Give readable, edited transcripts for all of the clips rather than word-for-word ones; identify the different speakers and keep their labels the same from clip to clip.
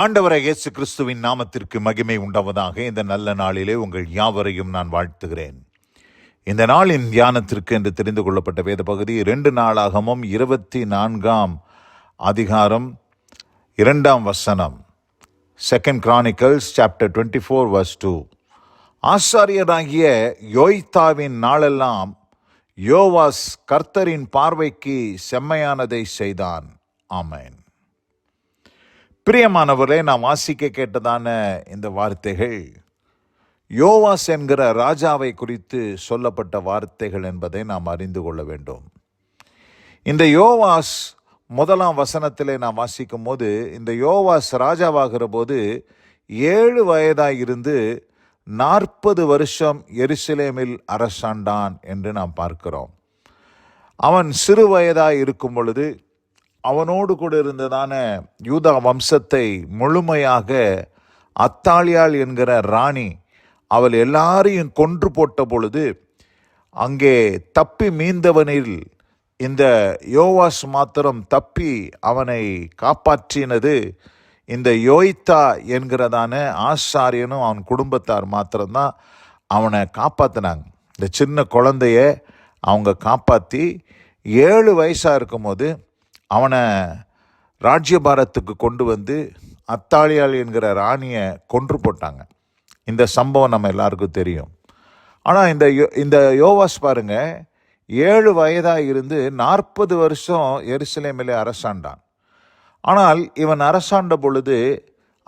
Speaker 1: ஆண்டவராகிய இயேசு கிறிஸ்துவின் நாமத்திற்கு மகிமை உண்டாவதாக. இந்த நல்ல நாளிலே உங்கள் யாவரையும் நான் வாழ்த்துகிறேன். இந்த நாளின் தியானத்திற்கு என்று தெரிந்து கொள்ளப்பட்ட வேத பகுதி 2 நாளாகமம் 24 அதிகாரம் 2 வசனம். 2 Chronicles chapter 24 verse 2. ஆசாரியராகிய யோய்தாவின் நாளெல்லாம் யோவாஸ் கர்த்தரின் பார்வைக்கு செம்மையானதை செய்தான். ஆமென். பிரியமானவர்களே, நாம் வாசிக்க கேட்டதான இந்த வார்த்தைகள் யோவாஸ் என்கிற ராஜாவை குறித்து சொல்லப்பட்ட வார்த்தைகள் என்பதை நாம் அறிந்து கொள்ள வேண்டும். இந்த யோவாஸ் 1 வசனத்திலே நாம் வாசிக்கும் போது, இந்த யோவாஸ் ராஜாவாகிற போது 7 வயதாய் இருந்து 40 வருஷம் எருசலேமில் அரசாண்டான் என்று நாம் பார்க்கிறோம். அவன் சிறு வயதாய் இருக்கும் பொழுது அவனோடு கூட இருந்ததான யூதா வம்சத்தை முழுமையாக அத்தாலியாள் என்கிற ராணி அவள் எல்லாரையும் கொன்று போட்ட பொழுது, அங்கே தப்பி மீந்தவனில் இந்த யோவாஸ் மாத்திரம் தப்பி அவனை காப்பாற்றினது இந்த யோய்தா என்கிறதான ஆசாரியனும் அவன் குடும்பத்தார் மாத்திரம்தான் அவனை காப்பாற்றினாங்க. இந்த சின்ன குழந்தைய அவங்க காப்பாற்றி 7 வயசாக இருக்கும்போது அவனை ராஜ்யபாரத்துக்கு கொண்டு வந்து அத்தாலியாள் என்கிற ராணியை கொன்று போட்டாங்க. இந்த சம்பவம் நம்ம எல்லாருக்கும் தெரியும். ஆனால் இந்த யோவாஸ் பாருங்க, 7 வயதாக இருந்து 40 வருஷம் எருசலேமிலே அரசாண்டான். ஆனால் இவன் அரசாண்ட பொழுது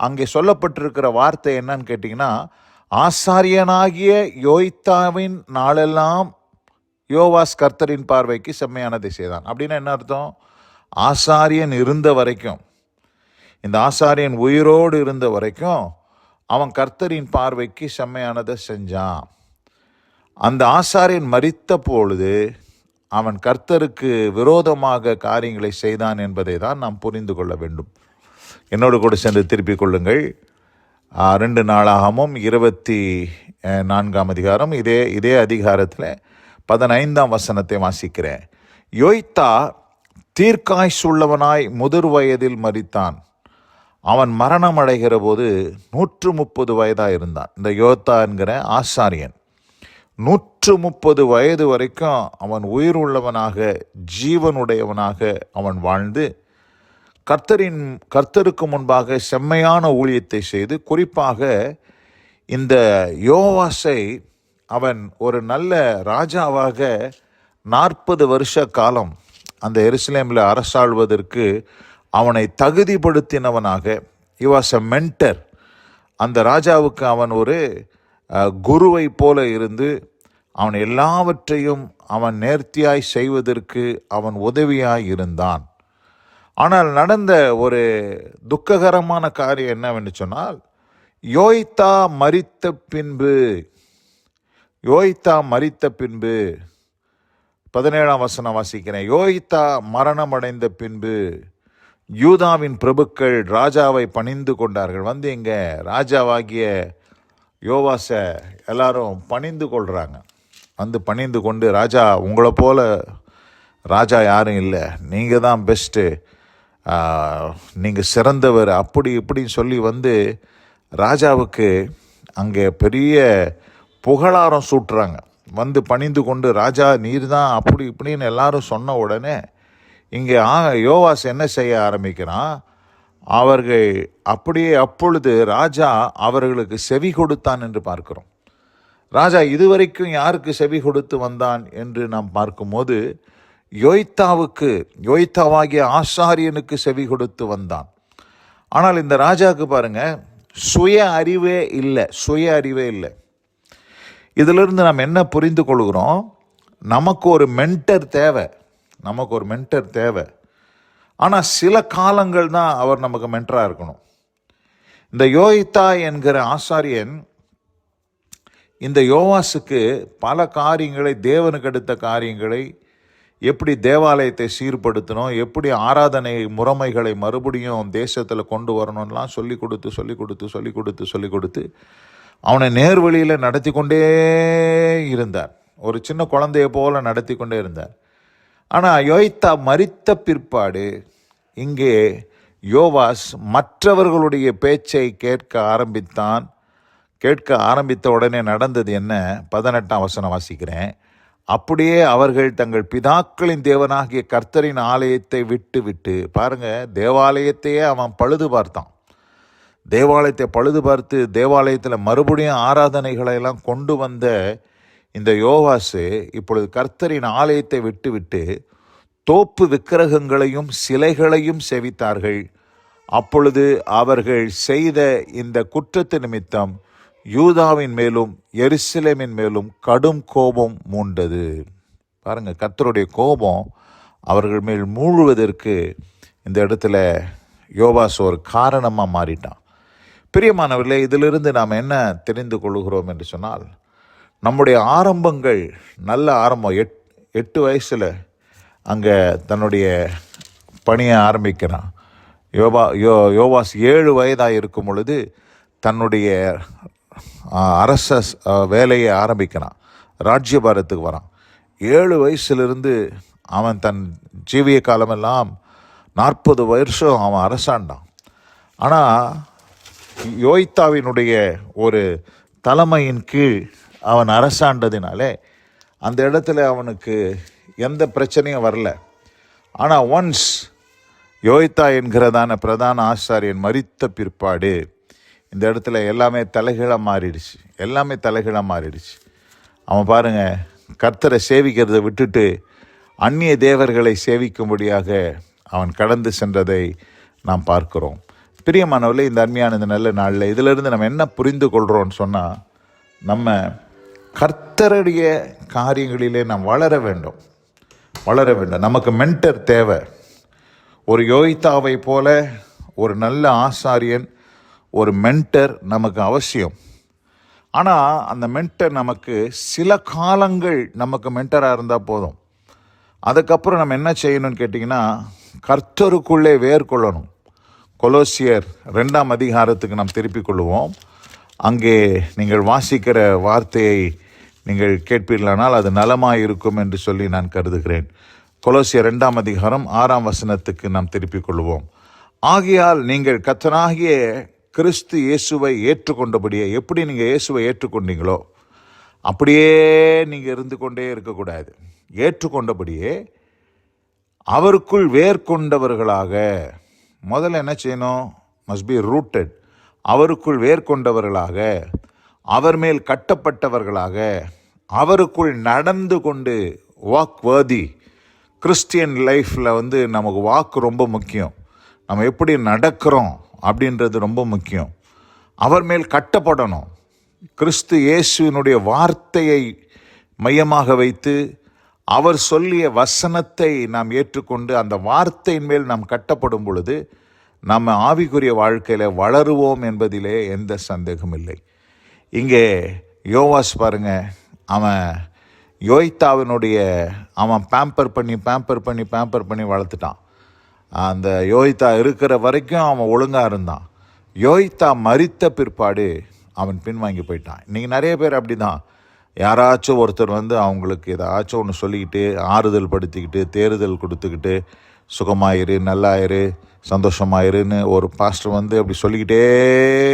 Speaker 1: அங்கே சொல்லப்பட்டிருக்கிற வார்த்தை என்னன்னு கேட்டிங்கன்னா, ஆசாரியனாகிய யோய்தாவின் நாளெல்லாம் யோவாஸ் கர்த்தரின் பார்வைக்கு செம்மையானதை செய்தான். அப்படின்னா என்ன அர்த்தம்? ஆசாரியன் இருந்த வரைக்கும், இந்த ஆசாரியன் உயிரோடு இருந்த வரைக்கும் அவன் கர்த்தரின் பார்வைக்கு செம்மையானதை செஞ்சான். அந்த ஆசாரியன் மரித்த பொழுது அவன் கர்த்தருக்கு விரோதமாக காரியங்களை செய்தான் என்பதை தான் நாம் புரிந்து கொள்ள வேண்டும். என்னோடு கூட சென்று திருப்பிக் கொள்ளுங்கள். 2 நாளாகமும் 24 அதிகாரம், இதே அதிகாரத்தில் 15 வசனத்தை வாசிக்கிறேன். யோய்தா தீர்க்காய்சுள்ளவனாய் முதிர் வயதில் மரித்தான். அவன் மரணம் அடைகிற போது 130 வயதாக இருந்தான். இந்த யோய்தா என்கிற ஆசாரியன் 130 வயது வரைக்கும் அவன் உயிர் உள்ளவனாக, ஜீவனுடையவனாக அவன் வாழ்ந்து கர்த்தருக்கு முன்பாக செம்மையான ஊழியத்தை செய்து, குறிப்பாக இந்த யோவாசை அவன் ஒரு நல்ல ராஜாவாக 40 வருஷ காலம் அந்த எருசலேமில் அரசாள்வதற்கு அவனை தகுதிப்படுத்தினவனாக, he was a mentor. அந்த ராஜாவுக்கு அவன் ஒரு குருவை போல இருந்து அவன் எல்லாவற்றையும் அவன் நேர்த்தியாய் செய்வதற்கு அவன் உதவியாய் இருந்தான். ஆனால் நடந்த ஒரு துக்ககரமான காரியம் என்னவென்று சொன்னால், யோய்தா மரித்த பின்பு 17 வசனம் வாசிக்கிறேன். யோய்தா மரணம் அடைந்த பின்பு யூதாவின் பிரபுக்கள் ராஜாவை பணிந்து கொண்டார்கள். வந்து இங்கே ராஜாவாகிய யோவாசை எல்லாரும் பணிந்து கொள்கிறாங்க. வந்து பணிந்து கொண்டு, ராஜா உங்களை போல ராஜா யாரும் இல்லை, நீங்கள் தான் பெஸ்ட்டு, நீங்கள் சிறந்தவர், அப்படி இப்படின்னு சொல்லி வந்து ராஜாவுக்கு அங்கே பெரிய புகழாரம் சூட்டுறாங்க. வந்து பணிந்து கொண்டு, ராஜா நீர் தான் அப்படி இப்படின்னு எல்லாரும் சொன்ன உடனே இங்கே யோவாஸ் என்ன செய்ய ஆரம்பிக்கிறான்? அவர்கள் அப்படியே அப்பொழுது ராஜா அவர்களுக்கு செவி கொடுத்தான் என்று பார்க்கிறோம். ராஜா இதுவரைக்கும் யாருக்கு செவி கொடுத்து வந்தான் என்று நாம் பார்க்கும்போது, யோய்தாவாகிய ஆசாரியனுக்கு செவி கொடுத்து வந்தான். ஆனால் இந்த ராஜாவுக்கு பாருங்க, சுய அறிவே இல்லை. இதிலிருந்து நாம் என்ன புரிந்து கொள்கிறோம்? நமக்கு ஒரு மென்டர் தேவை. ஆனால் சில காலங்கள் தான் அவர் நமக்கு மென்டராக இருக்கணும். இந்த யோய்தா என்கிற ஆசாரியன் இந்த யோவாசுக்கு பல காரியங்களை, தேவனுக்கு அடுத்த காரியங்களை, எப்படி தேவாலயத்தை சீர்படுத்தணும், எப்படி ஆராதனை முறைமைகளை மறுபடியும் தேசத்தில் கொண்டு வரணும்லாம் சொல்லி கொடுத்து அவனை நேர்வழியில் நடத்தி கொண்டே இருந்தார். ஒரு சின்ன குழந்தைய போல நடத்தி கொண்டே இருந்தார். ஆனால் யோய்தா மரித்த பிற்பாடு இங்கே யோவாஸ் மற்றவர்களுடைய பேச்சை கேட்க ஆரம்பித்த உடனே நடந்தது என்ன? 18ஆம் வசனம் வாசிக்கிறேன். அப்படியே அவர்கள் தங்கள் பிதாக்களின் தேவனாகிய கர்த்தரின் ஆலயத்தை விட்டு பாருங்க, தேவாலயத்தையே அவன் பழுது பார்த்தான். தேவாலயத்தை பழுது பார்த்து தேவாலயத்தில் மறுபடியும் ஆராதனைகளை எல்லாம் கொண்டு வந்த இந்த யோவாசு இப்பொழுது கர்த்தரின் ஆலயத்தை விட்டு தோப்பு விக்கிரகங்களையும் சிலைகளையும் சேவித்தார்கள். அப்பொழுது அவர்கள் செய்த இந்த குற்றத்து நிமித்தம் யூதாவின் மேலும் எருசலேமின் மேலும் கடும் கோபம் மூண்டது. பாருங்க, கர்த்தருடைய கோபம் அவர்கள் மேல் மூழ்வதற்கு இந்த இடத்துல யோவாஸ் ஒரு காரணமாக மாறிட்டான். பிரியமானவர்களே, இதிலிருந்து நாம் என்ன தெரிந்து கொள்கிறோம் என்று சொன்னால், நம்முடைய ஆரம்பங்கள் நல்ல ஆரம்பம். 8 வயசில் அங்கே தன்னுடைய பணியை ஆரம்பிக்கிறான். யோவாஸ் 7 வயதாக இருக்கும் பொழுது தன்னுடைய அரச வேலையை ஆரம்பிக்கிறான். ராஜ்யபாரத்துக்கு வரான். 7 வயசுலேருந்து அவன் தன் ஜீவிய காலமெல்லாம் 40 வருஷம் அவன் அரசாண்டான். ஆனால் யோய்த்தாவினுடைய ஒரு தலைமையின் கீழ் அவன் அரசாண்டதினாலே அந்த இடத்துல அவனுக்கு எந்த பிரச்சனையும் வரல. ஆனால் ஒன்ஸ் யோய்த்தா என்கிறதான பிரதான ஆசாரியன் மரித்த பிற்பாடு இந்த இடத்துல எல்லாமே தலைகீழாக மாறிடுச்சு. அவன் பாருங்க, கர்த்தரை சேவிக்கிறதை விட்டுட்டு அந்நிய தேவர்களை சேவிக்கும்படியாக அவன் கடந்து சென்றதை நாம் பார்க்கிறோம். பிரியமானவர்களே, இந்த அருமையான இந்த நல்ல நாளில் இதிலிருந்து நம்ம என்ன புரிந்து கொள்கிறோன்னு சொன்னால், நம்ம கர்த்தருடைய காரியங்களிலே நாம் வளர வேண்டும். நமக்கு மென்டர் தேவை. ஒரு யோய்த்தாவை போல ஒரு நல்ல ஆசாரியன், ஒரு மென்டர் நமக்கு அவசியம். ஆனால் அந்த மென்டர் நமக்கு சில காலங்கள் நமக்கு மென்டராக இருந்தால் போதும். அதுக்கப்புறம் நம்ம என்ன செய்யணும்னு கேட்டிங்கன்னா, கர்த்தருக்குள்ளே வேர்கொள்ளணும். கொலோசியர் 2ஆம் அதிகாரத்துக்கு நாம் திருப்பிக் கொள்வோம். அங்கே நீங்கள் வாசிக்கிற வார்த்தையை நீங்கள் கேட்பீர்களானால் அது நலமாக இருக்கும் என்று சொல்லி நான் கருதுகிறேன். கொலோசியர் 2ஆம் அதிகாரம் 6ஆம் வசனத்துக்கு நாம் திருப்பிக் கொள்வோம். ஆகையால் நீங்கள் கர்த்தராகிய கிறிஸ்து இயேசுவை ஏற்றுக்கொண்டபடியே, எப்படி நீங்கள் இயேசுவை ஏற்றுக்கொண்டீங்களோ அப்படியே நீங்கள் இருந்து கொண்டே இருக்கக்கூடாது. ஏற்றுக்கொண்டபடியே அவருக்குள் வேர்கொண்டவர்களாக, முதல்ல என்ன செய்யணும்? Must be rooted. அவருக்குள் வேர்கொண்டவர்களாக, அவர் மேல் கட்டப்பட்டவர்களாக, அவருக்குள் நடந்து கொண்டு, வாக் வர்தி. கிறிஸ்டியன் லைஃப்பில் நமக்கு வாக்கு ரொம்ப முக்கியம். நம்ம எப்படி நடக்கிறோம் அப்படின்றது ரொம்ப முக்கியம். அவர் மேல் கட்டப்படணும். கிறிஸ்து இயேசுவினுடைய வார்த்தையை மையமாக வைத்து அவர் சொல்லிய வசனத்தை நாம் ஏற்றுக்கொண்டு அந்த வார்த்தையின் மேல் நாம் கட்டப்படும் பொழுது நம்ம ஆவிக்குரிய வாழ்க்கையில் வளருவோம் என்பதிலே எந்த சந்தேகம் இல்லை. இங்கே யோவாஸ் பாருங்க, அவன் யோய்த்தாவினுடைய அவன் பேம்பர் பண்ணி வளர்த்துட்டான். அந்த யோய்த்தா இருக்கிற வரைக்கும் அவன் ஒழுங்காக இருந்தான். யோய்த்தா மரித்த பிற்பாடு அவன் பின்வாங்கி போயிட்டான். இன்றைக்கி நிறைய பேர் அப்படி தான். யாராச்சும் ஒருத்தர் அவங்களுக்கு ஏதாச்சும் ஒன்று சொல்லிக்கிட்டு ஆறுதல் படுத்திக்கிட்டு தேறுதல் கொடுத்துக்கிட்டு சுகமாயிரு, நல்லாயிரு, சந்தோஷமாயிருன்னு ஒரு பாஸ்டர் அப்படி சொல்லிக்கிட்டே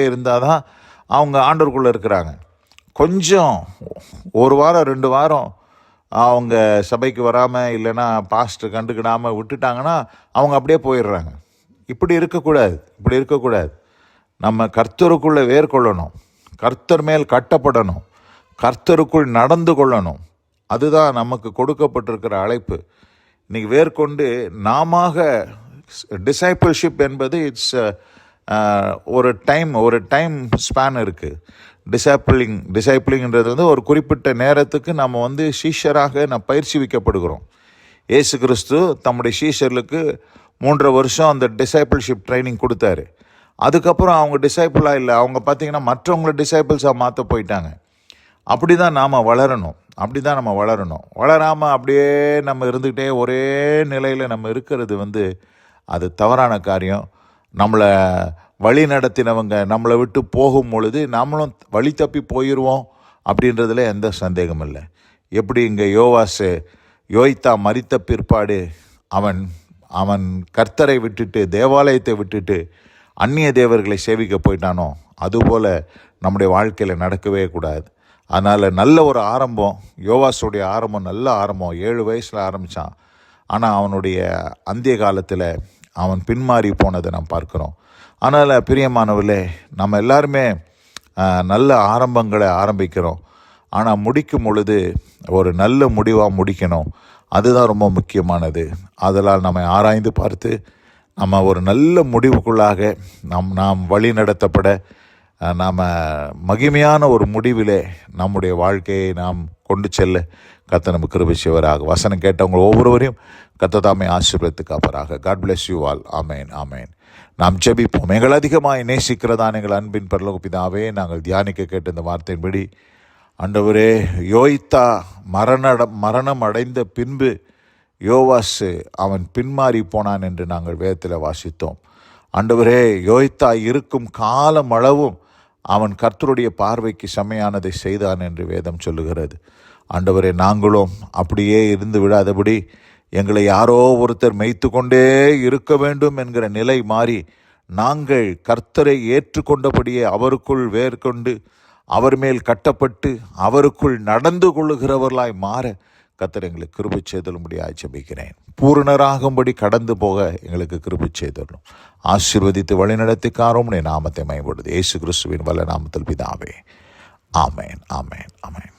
Speaker 1: இருந்தால் தான் அவங்க ஆண்டவருக்குள்ளே இருக்கிறாங்க. கொஞ்சம் 1 வாரம் 2 வாரம் அவங்க சபைக்கு வராமல் இல்லைன்னா பாஸ்டர் கண்டுக்கிடாமல் விட்டுட்டாங்கன்னா அவங்க அப்படியே போயிடுறாங்க. இப்படி இருக்கக்கூடாது. நம்ம கர்த்தருக்குள்ளே வேர்கொள்ளணும், கர்த்தர் மேல் கட்டப்படணும், கர்த்தருக்குள் நடந்து கொள்ளணும். அதுதான் நமக்கு கொடுக்கப்பட்டிருக்கிற அழைப்பு. இன்றைக்கி வேர்கொண்டு நாம டிசைபிள்ஷிப் என்பது இட்ஸ் ஒரு டைம் ஸ்பேன் இருக்குது. டிசைப்பிளிங்கிறது ஒரு குறிப்பிட்ட நேரத்துக்கு நம்ம சீஷராக பயிற்சி வைக்கப்படுகிறோம். இயேசு கிறிஸ்து தம்முடைய சீஷர்களுக்கு 3.5 வருஷம் அந்த டிசைபிள்ஷிப் ட்ரைனிங் கொடுத்தாரு. அதுக்கப்புறம் அவங்க டிசைப்பிளாக இல்லை, அவங்க பார்த்திங்கன்னா மற்றவங்கள டிசைபிள்ஸாக மாற்ற போயிட்டாங்க. அப்படி தான் நாம் வளரணும். வளராமல் அப்படியே நம்ம இருந்துக்கிட்டே ஒரே நிலையில் நம்ம இருக்கிறது அது தவறான காரியம். நம்மளை வழி நடத்தினவங்க நம்மளை விட்டு போகும் பொழுது நம்மளும் வழி தப்பி போயிடுவோம் அப்படின்றதுல எந்த சந்தேகம் இல்லை. எப்படி இங்கே யோய்த்தா மரித்த பிற்பாடு அவன் அவன் கர்த்தரை விட்டுட்டு தேவாலயத்தை விட்டுட்டு அந்நிய தேவர்களை சேவிக்க போயிட்டானோ அதுபோல் நம்முடைய வாழ்க்கையில் நடக்கவே கூடாது. அதனால் நல்ல ஒரு ஆரம்பம், யோவாசுடைய ஆரம்பம் நல்ல ஆரம்பம். 7 வயசில் ஆரம்பித்தான். ஆனால் அவனுடைய அந்திய காலத்தில் அவன் பின்மாறி போனதை நாம் பார்க்குறோம். அதனால் பிரியமானவர்களே, நம்ம எல்லாருமே நல்ல ஆரம்பங்களை ஆரம்பிக்கிறோம். ஆனால் முடிக்கும் பொழுது ஒரு நல்ல முடிவாக முடிக்கணும். அதுதான் ரொம்ப முக்கியமானது. அதனால் நம்ம ஆராய்ந்து பார்த்து நம்ம ஒரு நல்ல முடிவுக்குள்ளாக நாம் வழி நடத்தப்பட நாம் மகிமையான ஒரு முடிவிலே நம்முடைய வாழ்க்கையை நாம் கொண்டு செல்ல கர்த்தர் நமக்கு கிருபை செய்வாராக. வசனம் கேட்டவங்க ஒவ்வொருவரையும் கர்த்தர் தாமே ஆசீர்வதித்து காப்பாராக. God bless you all. ஆமேன், ஆமேன். நாம் ஜெபிப்போம். எங்கள் அதிகமாய் நேசிக்கிறதான் எங்கள் அன்பின் பரலோக பிதாவே, நாங்கள் தியானிக்க கேட்ட இந்த வார்த்தையின்படி ஆண்டவரே, யோய்தா மரணம் அடைந்த பின்பு யோவாசு அவன் பின்மாறி போனான் என்று நாங்கள் வேதத்தில் வாசித்தோம். ஆண்டவரே, யோய்தா இருக்கும் காலம் அளவும் அவன் கர்த்தருடைய பார்வைக்கு செம்மையானதை செய்தான் என்று வேதம் சொல்லுகிறது. ஆண்டவரே, நாங்களும் அப்படியே இருந்து விடாதபடி எங்களை யாரோ ஒருத்தர் மேய்த்து கொண்டே இருக்க வேண்டும் என்கிற நிலை மாறி நாங்கள் கர்த்தரை ஏற்றுக்கொண்டபடியே அவருக்குள் வேர்கொண்டு அவர் மேல் கட்டப்பட்டு அவருக்குள் நடந்து கொள்ளுகிறவர்களாய் மாற கர்த்தர் எங்களுக்கு கிருபை செய்தலும்படியாய் ஜெபிக்கிறேன். பூரணராகும்படி கடந்து போக எங்களுக்கு கிருபை செய்தலும். ஆசீர்வதித்து வழிநடத்தி காரும் நாமத்தை மகிமைப்படுது. இயேசு கிறிஸ்துவின் வல்ல நாமத்தில் பிதாவே. ஆமேன், ஆமேன், ஆமேன்.